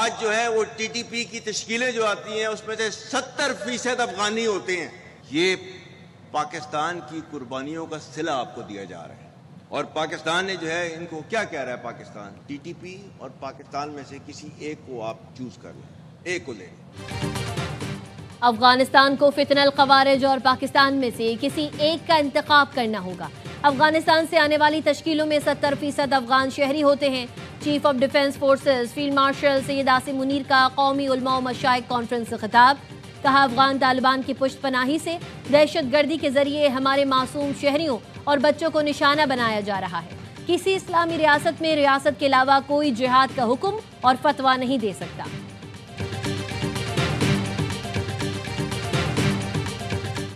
آج جو ہے وہ ٹی ٹی پی کی تشکیلیں جو آتی ہیں اس میں سے 70% افغانی ہوتے ہیں. یہ پاکستان کی قربانیوں کا صلہ آپ کو دیا جا رہا ہے. اور پاکستان نے جو ہے ان کو کیا کہہ رہا ہے پاکستان؟ ٹی ٹی پی اور پاکستان میں سے کسی ایک کو آپ چوز کر لیں, ایک کو لیں. افغانستان کو فتنہ الخوارج اور پاکستان میں سے کسی ایک کا انتخاب کرنا ہوگا. افغانستان سے آنے والی تشکیلوں میں 70% افغان شہری ہوتے ہیں. Chief of defence forces field marshal Syed Asim Munir کا قومی علماء و مشائخ کانفرنس سے خطاب. کہا افغان طالبان کی پشت پناہی سے دہشت گردی کے ذریعے ہمارے معصوم شہریوں اور بچوں کو نشانہ بنایا جا رہا ہے. کسی اسلامی ریاست میں ریاست کے علاوہ کوئی جہاد کا حکم اور فتویٰ نہیں دے سکتا.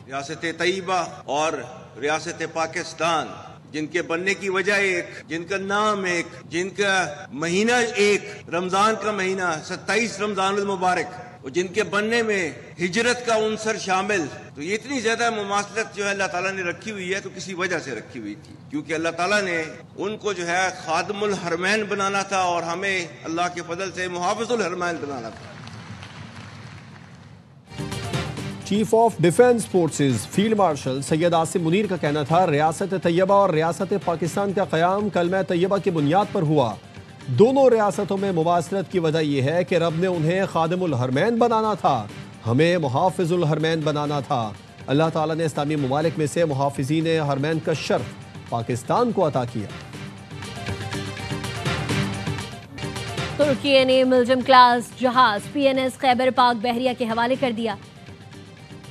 ریاست طیبہ اور ریاست پاکستان جن کے بننے کی وجہ ایک, جن کا نام ایک, جن کا مہینہ ایک, رمضان کا مہینہ 27 رمضان المبارک, اور جن کے بننے میں ہجرت کا عنصر شامل, تو یہ اتنی زیادہ مماثلت جو ہے اللہ تعالیٰ نے رکھی ہوئی ہے تو کسی وجہ سے رکھی ہوئی تھی, کیونکہ اللہ تعالیٰ نے ان کو جو ہے خادم الحرمین بنانا تھا اور ہمیں اللہ کے فضل سے محافظ الحرمین بنانا تھا. Chief of defence forces field marshal Syed Asim Munir کا کہنا تھا ریاست طیبہ اور ریاست پاکستان کا قیام کلمہ طیبہ کی بنیاد پر ہوا. دونوں ریاستوں میں مواصلت کی وجہ یہ ہے کہ رب نے انہیں خادم الحرمین بنانا تھا, ہمیں محافظ الحرمین بنانا تھا. اللہ تعالیٰ نے اسلامی ممالک میں سے محافظین حرمین کا شرف پاکستان کو عطا کیا. ترکی نے ملجم کلاس جہاز پی این ایس خیبر پاک بحریہ کے حوالے کر دیا.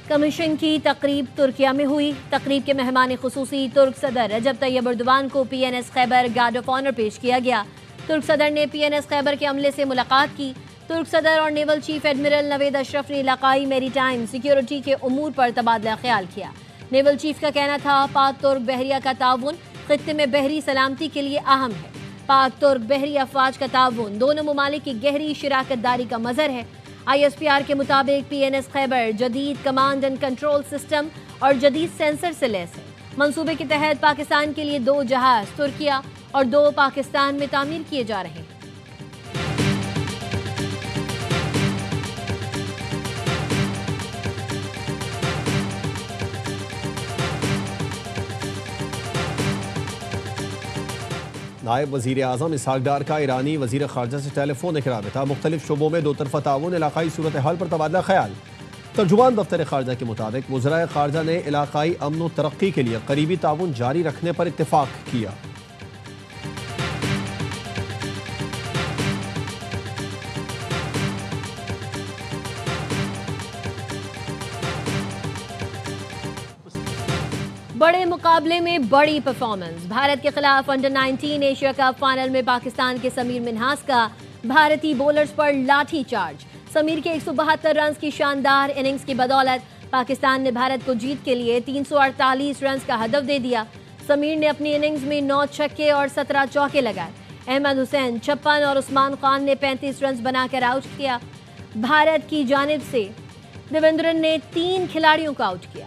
کمیشن کی تقریب ترکیہ میں ہوئی. تقریب کے مہمان خصوصی ترک صدر رجب طیب اردوان کو P N S Khyber guard of honour پیش کیا گیا. ترک صدر نے پی این ایس خیبر کے عملے سے ملاقات کی. ترک صدر اور نیول چیف ایڈمرل نوید اشرف نے علاقائی میری ٹائم سیکیورٹی کے امور پر تبادلہ خیال کیا. نیول چیف کا کہنا تھا پاک ترک بحریہ کا تعاون خطے میں بحری سلامتی کے لیے اہم ہے. پاک ترک بحری افواج کا تعاون دونوں ممالک کی گہری شراکت داری کا مظہر ہے. آئی ایس پی آر کے مطابق پی این ایس خیبر جدید کمانڈ اینڈ کنٹرول سسٹم اور جدید سینسر سے لیس ہے. منصوبے کے تحت پاکستان کے لیے 2 جہاز ترکیہ اور 2 پاکستان میں تعمیر کیے جا رہے ہیں. نائب وزیر اعظم اسحاق ڈار کا ایرانی وزیر خارجہ سے ٹیلی فونک رابطہ. مختلف شعبوں میں 2 طرفہ تعاون, علاقائی صورتحال پر تبادلہ خیال. ترجمان دفتر خارجہ کے مطابق وزرائے خارجہ نے علاقائی امن و ترقی کے لیے قریبی تعاون جاری رکھنے پر اتفاق کیا. بڑے مقابلے میں بڑی پرفارمنس. بھارت کے خلاف انڈر 19 ایشیا کپ فائنل میں پاکستان کے سمیر منہاس کا بھارتی بولرز پر لاٹھی چارج. سمیر کے 172 رنز کی شاندار اننگز کی بدولت پاکستان نے بھارت کو جیت کے لیے 348 رنز کا ہدف دے دیا. سمیر نے اپنی اننگز میں 9 چھکے اور 17 چوکے لگائے. احمد حسین 56 اور عثمان خان نے 35 رنز بنا کر آؤٹ کیا. بھارت کی جانب سے دیویندرن نے 3 کھلاڑیوں کو آؤٹ کیا.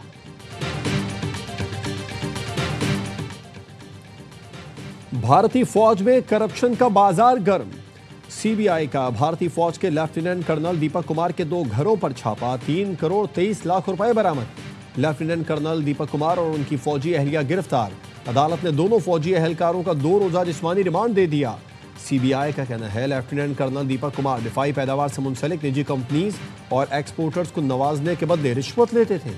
بھارتی فوج میں کرپشن کا بازار گرم. سی بی آئی کا بھارتی فوج کے لیفٹیننٹ کرنل دیپک کمار کے 2 گھروں پر چھاپا. 3 کروڑ 23 لاکھ روپے برآمد. لیفٹیننٹ کرنل دیپک کمار اور ان کی فوجی اہلیہ گرفتار. عدالت نے دونوں فوجی اہلکاروں کا 2 روزہ جسمانی ریمانڈ دے دیا. سی بی آئی کا کہنا ہے لیفٹیننٹ کرنل دیپک کمار دفاعی پیداوار سے منسلک نجی کمپنیز اور ایکسپورٹرز کو نوازنے کے بدلے رشوت لیتے تھے.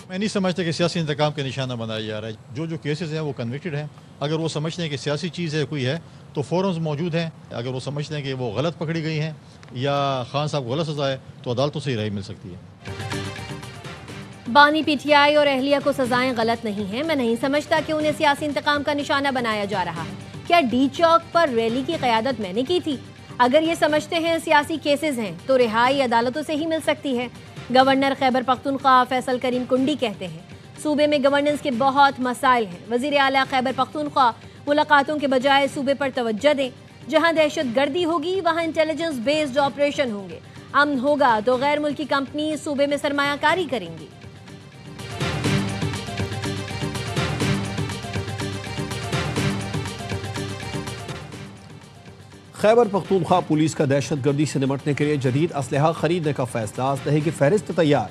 میں نہیں سمجھتا کہ سیاسی انتقام کا نشانہ بنایا جا رہا ہے. جو کیسز ہیں وہ کنوکٹڈ ہیں. اگر وہ سمجھتے ہیں کہ سیاسی چیز ہے کوئی ہے تو فورمز موجود ہیں. اگر وہ سمجھتے ہیں کہ وہ غلط پکڑی گئی ہیں یا خان صاحب کو غلط سزا ہے تو عدالتوں سے ہی رہائی مل سکتی ہے. بانی پی ٹی آئی اور اہلیہ کو سزائیں غلط نہیں ہیں. میں نہیں سمجھتا کہ انہیں سیاسی انتقام کا نشانہ بنایا جا رہا ہے. کیا ڈی چوک پر ریلی کی قیادت میں نے کی تھی؟ اگر یہ سمجھتے ہیں سیاسی کیسز ہیں تو رہائی عدالتوں سے ہی مل سکتی ہے. گورنر خیبر پختونخوا فیصل کریم کنڈی کہتے ہیں صوبے میں گورننس کے بہت مسائل ہیں. وزیر اعلیٰ خیبر پختونخوا ملاقاتوں کے بجائے صوبے پر توجہ دیں. جہاں دہشت گردی ہوگی وہاں انٹیلیجنس بیسڈ آپریشن ہوں گے. امن ہوگا تو غیر ملکی کمپنی صوبے میں سرمایہ کاری کریں گی. خیبر پختونخوا پولیس کا دہشت گردی سے نمٹنے کے لیے جدید اسلحہ خریدنے کا فیصلہ، اسلحے کی فہرست تیار،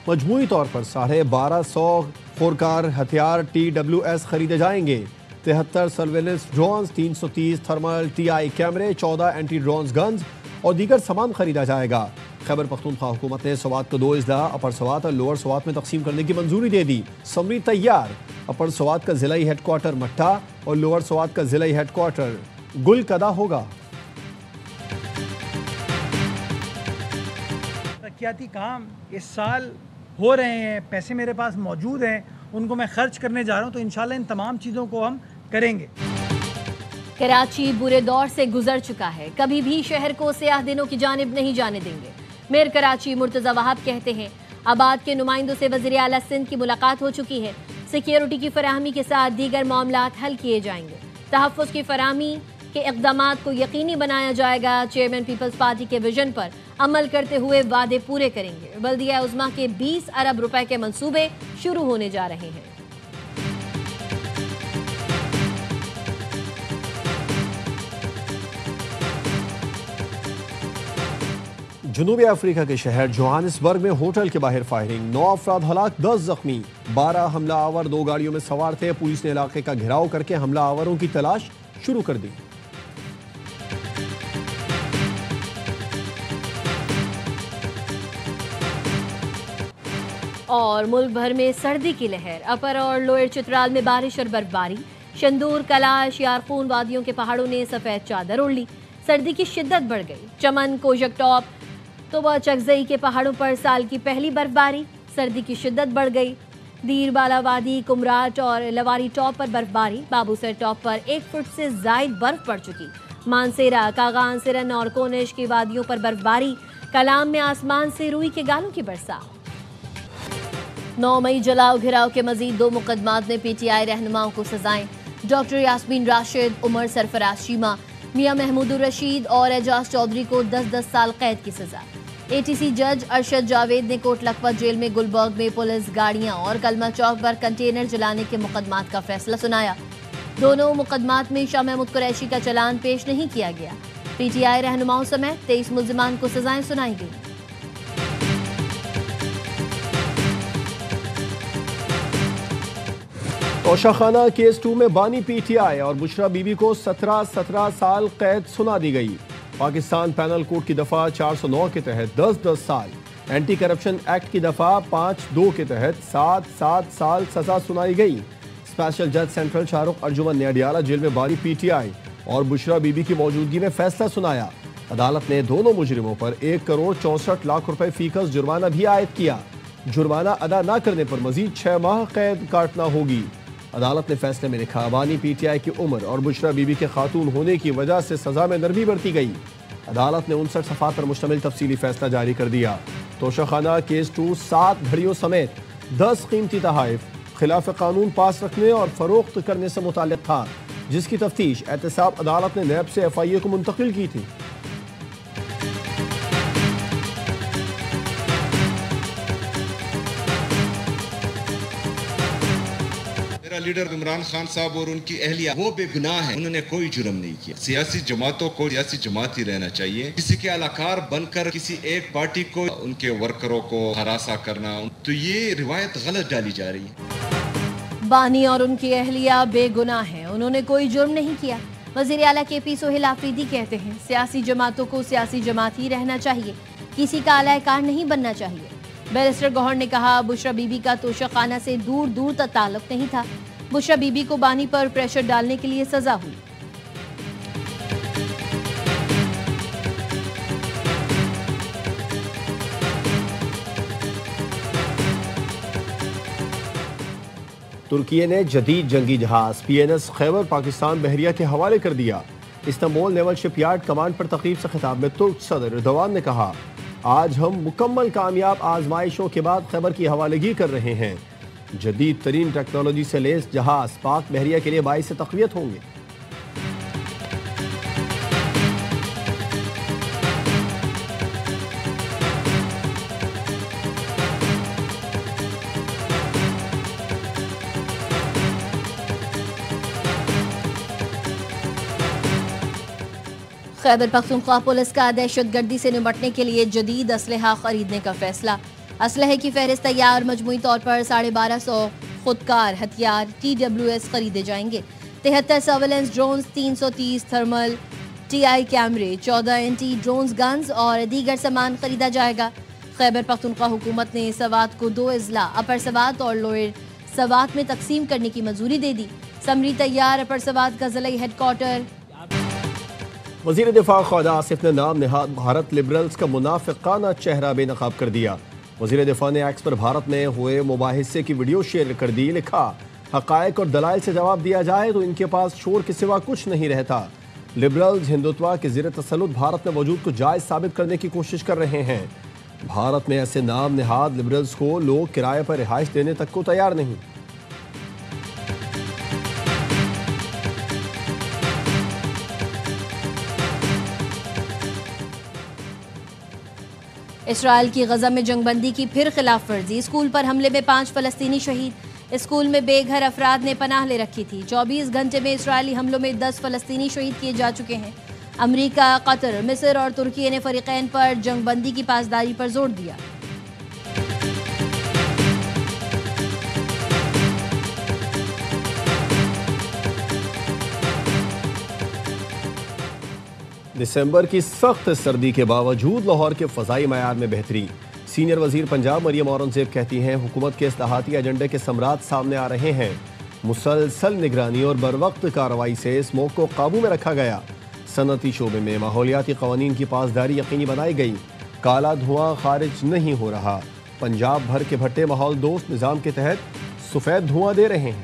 مجموعی طور پر 1250 خورکار ہتھیار TWS خریدے جائیں گے، 73 سرویلنس ڈرونز، 330 تھرمل TI کیمرے، 14 اینٹی ڈرونز گنز اور دیگر سامان خریدا جائے گا۔ خیبر پختونخوا حکومت نے سوات کو 2 اضلاع اپر سوات اور لوور سوات میں تقسیم کرنے کی منظوری دے دی، سمری تیار، اپر سوات کا ضلعی ہیڈ کوارٹر مٹھا اور لوور سوات کا ضلعی ہیڈ کوارٹر گل کدا ہوگا۔ ترقیاتی کام اس سال ہو رہے ہیں، پیسے میرے پاس موجود ہیں، ان کو میں خرچ کرنے جا رہا ہوں، تو انشاءاللہ ان تمام چیزوں کو ہم کریں گے۔ کراچی برے دور سے گزر چکا ہے، کبھی بھی شہر کو سیاہ دنوں کی جانب نہیں جانے دیں گے۔ میئر کراچی مرتضی وہاب کہتے ہیں آباد کے نمائندوں سے وزیر اعلیٰ سندھ کی ملاقات ہو چکی ہے، سیکیورٹی کی فراہمی کے ساتھ دیگر معاملات حل کیے جائیں گے، تحفظ کی فراہمی کے اقدامات کو یقینی بنایا جائے گا، چیئرمین پیپلز پارٹی کے ویژن پر عمل کرتے ہوئے وعدے پورے کریں گے۔ بلدیہ عظمیٰ کے 20 ارب روپے کے منصوبے شروع ہونے جا رہے ہیں۔ جنوبی افریقہ کے شہر جوہانسبرگ میں ہوٹل کے باہر فائرنگ، 9 افراد ہلاک، 10 زخمی، 12 حملہ آور 2 گاڑیوں میں سوار تھے۔ پولیس نے علاقے کا گھیراؤ کر کے حملہ آوروں کی تلاش شروع کر دی۔ اور ملک بھر میں سردی کی لہر، اپر اور لوئر چترال میں بارش اور برفباری، شندور، کلاش، یارخون وادیوں کے پہاڑوں نے سفید چادر اوڑھ لی، سردی کی شدت بڑھ گئی۔ چمن، کوجک ٹاپ، توبہ چکزئی کے پہاڑوں پر سال کی پہلی برفباری، سردی کی شدت بڑھ گئی۔ دیر بالا وادی، کمراٹ اور لواری ٹاپ پر برفباری، بابوسر ٹاپ پر 1 فٹ سے زائد برف پڑ چکی۔ مانسیرا، کاغان، سرن اور کونش کی وادیوں پر برفباری، کلام میں آسمان سے روئی کے گالوں کی برسات۔ 9 مئی جلاؤ گھراؤ کے مزید 2 مقدمات میں PTI رہنماؤں کو سزائیں، ڈاکٹر یاسمین راشد، عمر سرفراز شیما، میاں محمود الرشید اور اعجاز چودھری کو 10 سال قید کی سزا۔ ATC جج ارشد جاوید نے کوٹ لکھپت جیل میں گلبرگ میں پولیس گاڑیاں اور کلمہ چوک پر کنٹینر جلانے کے مقدمات کا فیصلہ سنایا۔ دونوں مقدمات میں شاہ محمود قریشی کا چلان پیش نہیں کیا گیا۔ PTI رہنماؤں سمیت 23 ملزمان کو سزائیں سنائی گئیں۔ توشہ خانہ کیس 2 میں بانی PTI اور بشرا بی بی کو 17 سال قید سنا دی گئی۔ پاکستان پینل کوڈ کی دفعہ 409 کے تحت 10 سال، اینٹی کرپشن ایکٹ کی دفعہ 5(2) کے تحت 7 سال سزا سنائی گئی۔ اسپیشل جج سینٹرل شاہ رخ ارجمن نے اڈیالہ جیل میں بانی PTI اور بشرا بی بی کی موجودگی میں فیصلہ سنایا۔ عدالت نے دونوں مجرموں پر 1 کروڑ 64 لاکھ روپے فی کس جرمانہ بھی عائد کیا۔ جرمانہ ادا نہ کرنے پر مزید 6 ماہ قید کاٹنا ہوگی۔ عدالت نے فیصلے میں لکھا بانی PTI کی عمر اور بشرا بی بی کے خاتون ہونے کی وجہ سے سزا میں نرمی برتی گئی۔ عدالت نے 59 صفحات پر مشتمل تفصیلی فیصلہ جاری کر دیا۔ توشہ خانہ کیس 2 7 گھڑیوں سمیت 10 قیمتی تحائف خلاف قانون پاس رکھنے اور فروخت کرنے سے متعلق تھا، جس کی تفتیش احتساب عدالت نے نیب سے FIA کو منتقل کی تھی۔ لیڈر عمران خان صاحب اور ان کی اہلیہ وہ بے گناہ ہیں، انہوں نے کوئی جرم نہیں کیا۔ سیاسی جماعتوں کو سیاسی جماعت ہی رہنا چاہیے، کسی کے اہلکار بن کر کسی ایک پارٹی کو ان کے ورکروں کو ہراساں کرنا، تو یہ روایت غلط ڈالی جا رہی ہے۔ بانی اور ان کی اہلیہ بے گناہ ہیں، انہوں نے کوئی جرم نہیں کیا۔ وزیر اعلیٰ KP سہیل آفریدی کہتے ہیں سیاسی جماعتوں کو سیاسی جماعت ہی رہنا چاہیے، کسی کا اعلی کار نہیں بننا چاہیے۔ بیرسٹر گوہر نے کہا بشرا بی بی کا توشہ خانہ سے دور تک تعلق نہیں تھا، بشرا بی بی کو بانی پر پریشر ڈالنے کے لیے سزا ہوئی۔ ترکی نے جدید جنگی جہاز PNS خیبر پاکستان بحریہ کے حوالے کر دیا۔ استنبول نیول شپ یارڈ کمانڈ پر تقریب سے خطاب میں ترک صدر ایردوان نے کہا آج ہم مکمل کامیاب آزمائشوں کے بعد خیبر کی حوالگی کر رہے ہیں۔ جدید ترین ٹیکنالوجی سے لیس جہاز پاک بحریہ کے لیے باعث تقویت ہوں گے۔ خیبر پختونخوا پولیس کا دہشت گردی سے نمٹنے کے لیے جدید اسلحہ خریدنے کا فیصلہ۔ اسلحے کی فہرست تیار، مجموعی طور پر 1250 خودکار ہتھیار TWS خریدے جائیں گے۔ 73 سرویلنس ڈرونز، 330 تھرمل TI کیمرے، 14 NT ڈرونز گنز اور دیگر سامان خریدا جائے گا۔ خیبر پختونخوا حکومت نے سوات کو 2 اضلاع اپر سوات اور لوئر سوات میں تقسیم کرنے کی منظوری دے دی۔ سمری تیار، اپر سوات کا ضلعی ہیڈ کوارٹر۔ وزیر دفاع خواجہ آصف نے نام نہاد بھارت لبرلز کا منافقانہ چہرہ بے نقاب کر دیا۔ وزیر دفاع نے ایکس پر بھارت میں ہوئے مباحثے کی ویڈیو شیئر کر دی، لکھا حقائق اور دلائل سے جواب دیا جائے تو ان کے پاس شور کے سوا کچھ نہیں رہتا۔ لبرلز ہندوتوا کے زیر تسلط بھارت میں وجود کو جائز ثابت کرنے کی کوشش کر رہے ہیں۔ بھارت میں ایسے نام نہاد لبرلز کو لوگ کرائے پر رہائش دینے تک کو تیار نہیں۔ اسرائیل کی غزہ میں جنگ بندی کی پھر خلاف ورزی، اسکول پر حملے میں 5 فلسطینی شہید۔ اسکول میں بے گھر افراد نے پناہ لے رکھی تھی۔ 24 گھنٹے میں اسرائیلی حملوں میں 10 فلسطینی شہید کیے جا چکے ہیں۔ امریکہ، قطر، مصر اور ترکی نے فریقین پر جنگ بندی کی پاسداری پر زور دیا۔ دسمبر کی سخت سردی کے باوجود لاہور کے فضائی معیار میں بہتری۔ سینئر وزیر پنجاب مریم اورنگزیب کہتی ہیں حکومت کے اصلاحاتی ایجنڈے کے ثمرات سامنے آ رہے ہیں۔ مسلسل نگرانی اور بروقت کارروائی سے اسموگ کو قابو میں رکھا گیا۔ صنعتی شعبے میں ماحولیاتی قوانین کی پاسداری یقینی بنائی گئی۔ کالا دھواں خارج نہیں ہو رہا۔ پنجاب بھر کے بھٹے ماحول دوست نظام کے تحت سفید دھواں دے رہے ہیں۔